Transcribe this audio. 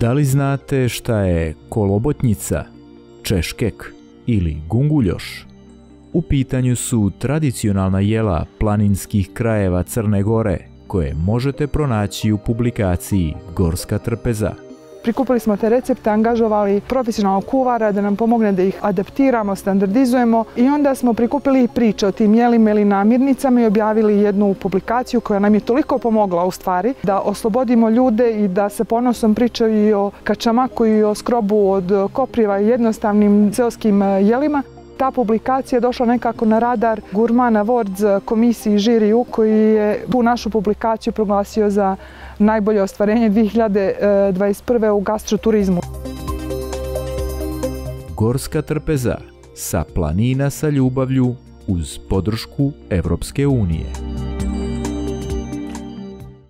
Da li znate šta je kolobotnica, češkek ili gunguljoš? U pitanju su tradicionalna jela planinskih krajeva Crne Gore koje možete pronaći u publikaciji Gorska trpeza. Prikupili smo te recepte, angažovali profesionalnog kuvara da nam pomogne da ih adaptiramo, standardizujemo i onda smo prikupili priče o tim jelima ili namirnicama i objavili jednu publikaciju koja nam je toliko pomogla u stvari da oslobodimo ljude i da se ponosom pričaju i o kačamaku i o skrobu od kopriva i jednostavnim seoskim jelima. Ta publikacija je došla nekako na radar Gurmana Awards komisiji žiriju koji je tu našu publikaciju proglasio za najbolje ostvarenje 2021. u gastroturizmu. Gorska trpeza, sa planina sa ljubavlju uz podršku Evropske unije.